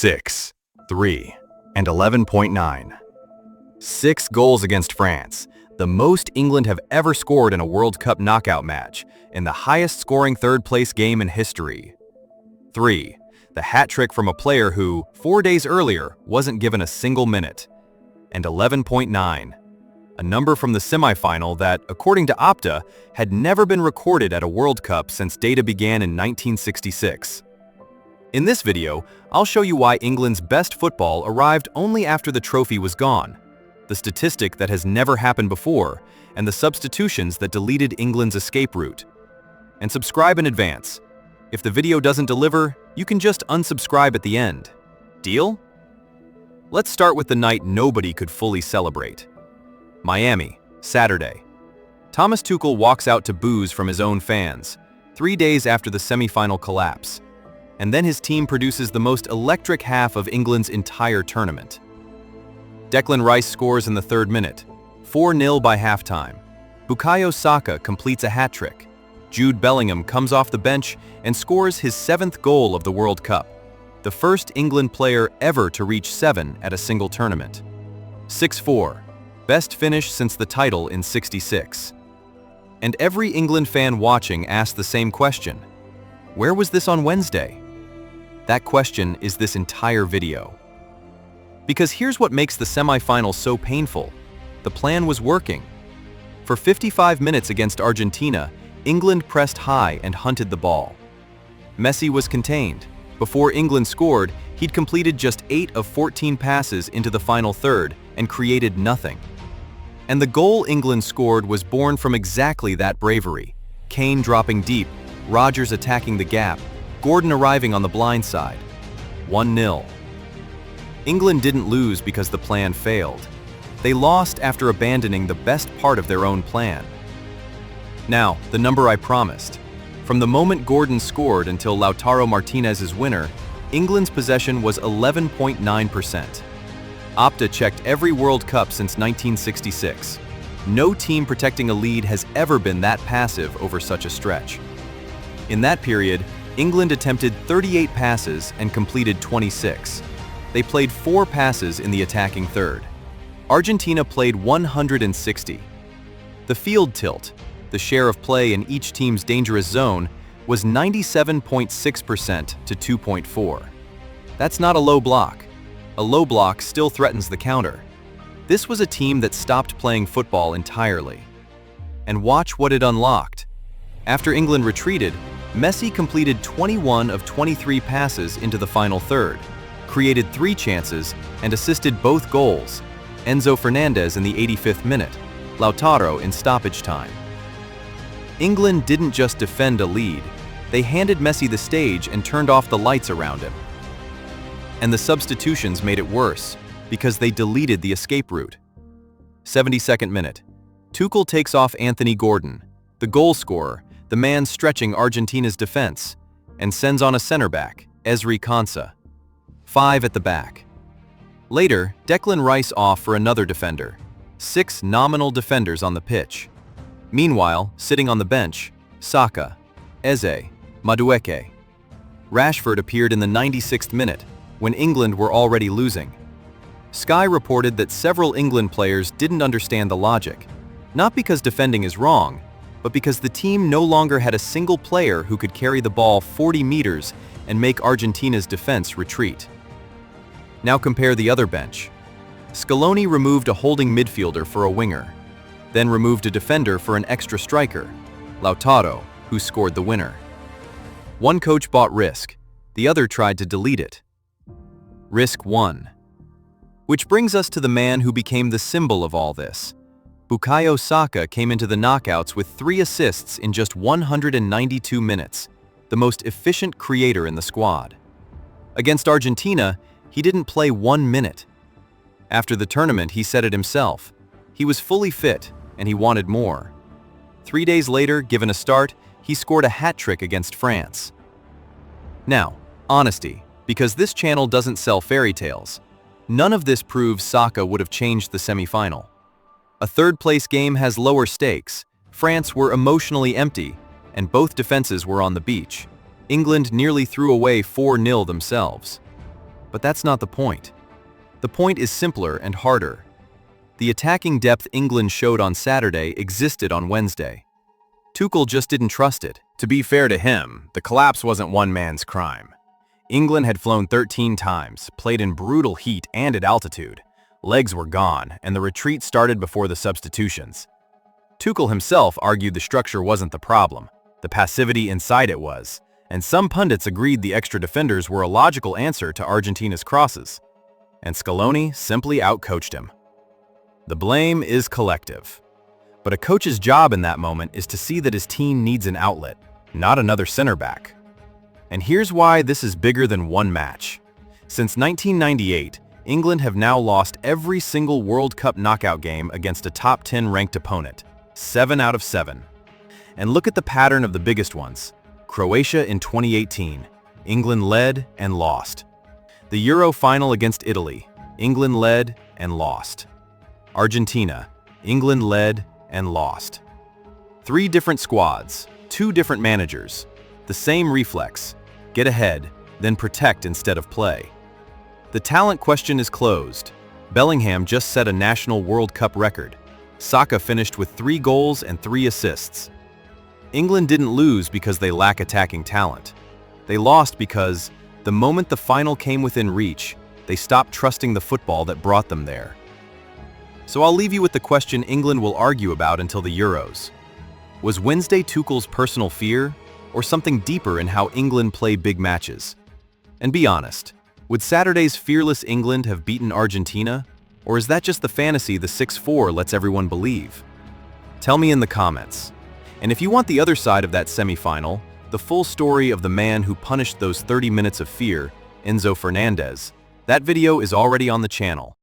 6, 3, and 11.9. 6 goals against France, the most England have ever scored in a World Cup knockout match, in the highest-scoring third-place game in history. 3. The hat-trick from a player who, 4 days earlier, wasn't given a single minute. And 11.9. A number from the semifinal that, according to Opta, had never been recorded at a World Cup since data began in 1966. In this video, I'll show you why England's best football arrived only after the trophy was gone, the statistic that has never happened before, and the substitutions that deleted England's escape route. And subscribe in advance. If the video doesn't deliver, you can just unsubscribe at the end. Deal? Let's start with the night nobody could fully celebrate. Miami, Saturday. Thomas Tuchel walks out to boos from his own fans, 3 days after the semifinal collapse. And then his team produces the most electric half of England's entire tournament. Declan Rice scores in the 3rd minute, 4-0 by halftime. Bukayo Saka completes a hat-trick. Jude Bellingham comes off the bench and scores his 7th goal of the World Cup, the first England player ever to reach 7 at a single tournament. 6-4, best finish since the title in '66. And every England fan watching asked the same question: where was this on Wednesday? That question is this entire video. Because here's what makes the semifinal so painful. The plan was working. For 55 minutes against Argentina, England pressed high and hunted the ball. Messi was contained. Before England scored, he'd completed just 8 of 14 passes into the final third and created nothing. And the goal England scored was born from exactly that bravery. Kane dropping deep, Rodgers attacking the gap, Gordon arriving on the blind side. 1-0. England didn't lose because the plan failed. They lost after abandoning the best part of their own plan. Now, the number I promised. From the moment Gordon scored until Lautaro Martinez's winner, England's possession was 11.9%. Opta checked every World Cup since 1966. No team protecting a lead has ever been that passive over such a stretch. In that period, England attempted 38 passes and completed 26. They played 4 passes in the attacking third. Argentina played 160. The field tilt, the share of play in each team's dangerous zone, was 97.6% to 2.4. That's not a low block. A low block still threatens the counter. This was a team that stopped playing football entirely. And watch what it unlocked. After England retreated, Messi completed 21 of 23 passes into the final third, created 3 chances, and assisted both goals, Enzo Fernandez in the 85th minute, Lautaro in stoppage time. England didn't just defend a lead, they handed Messi the stage and turned off the lights around him. And the substitutions made it worse, because they deleted the escape route. 72nd minute. Tuchel takes off Anthony Gordon, the goal scorer, the man stretching Argentina's defense, and sends on a center-back, Ezri Konsa. 5 at the back. Later, Declan Rice off for another defender. 6 nominal defenders on the pitch. Meanwhile, sitting on the bench, Saka, Eze, Madueke. Rashford appeared in the 96th minute, when England were already losing. Sky reported that several England players didn't understand the logic, not because defending is wrong, but because the team no longer had a single player who could carry the ball 40 meters and make Argentina's defense retreat. Now compare the other bench. Scaloni removed a holding midfielder for a winger, then removed a defender for an extra striker, Lautaro, who scored the winner. One coach bought risk, the other tried to delete it. Risk won. Which brings us to the man who became the symbol of all this. Bukayo Saka came into the knockouts with 3 assists in just 192 minutes, the most efficient creator in the squad. Against Argentina, he didn't play 1 minute. After the tournament, he said it himself. He was fully fit, and he wanted more. 3 days later, given a start, he scored a hat-trick against France. Now, honesty, because this channel doesn't sell fairy tales. None of this proves Saka would have changed the semifinal. A third-place game has lower stakes. France were emotionally empty, and both defenses were on the beach. England nearly threw away 4-0 themselves. But that's not the point. The point is simpler and harder. The attacking depth England showed on Saturday existed on Wednesday. Tuchel just didn't trust it. To be fair to him, the collapse wasn't one man's crime. England had flown 13 times, played in brutal heat and at altitude. Legs were gone, and the retreat started before the substitutions. Tuchel himself argued the structure wasn't the problem. The passivity inside it was, and some pundits agreed the extra defenders were a logical answer to Argentina's crosses. And Scaloni simply outcoached him. The blame is collective. But a coach's job in that moment is to see that his team needs an outlet, not another center back. And here's why this is bigger than one match. Since 1998, England have now lost every single World Cup knockout game against a top 10 ranked opponent, 7 out of 7. And look at the pattern of the biggest ones. Croatia in 2018, England led and lost. The Euro final against Italy, England led and lost. Argentina, England led and lost. 3 different squads, 2 different managers, the same reflex, get ahead, then protect instead of play. The talent question is closed. Bellingham just set a national World Cup record. Saka finished with 3 goals and 3 assists. England didn't lose because they lack attacking talent. They lost because, the moment the final came within reach, they stopped trusting the football that brought them there. So I'll leave you with the question England will argue about until the Euros. Was Wednesday Tuchel's personal fear, or something deeper in how England play big matches? And be honest, would Saturday's fearless England have beaten Argentina, or is that just the fantasy the 6-4 lets everyone believe? Tell me in the comments. And if you want the other side of that semifinal, the full story of the man who punished those 30 minutes of fear, Enzo Fernandez, that video is already on the channel.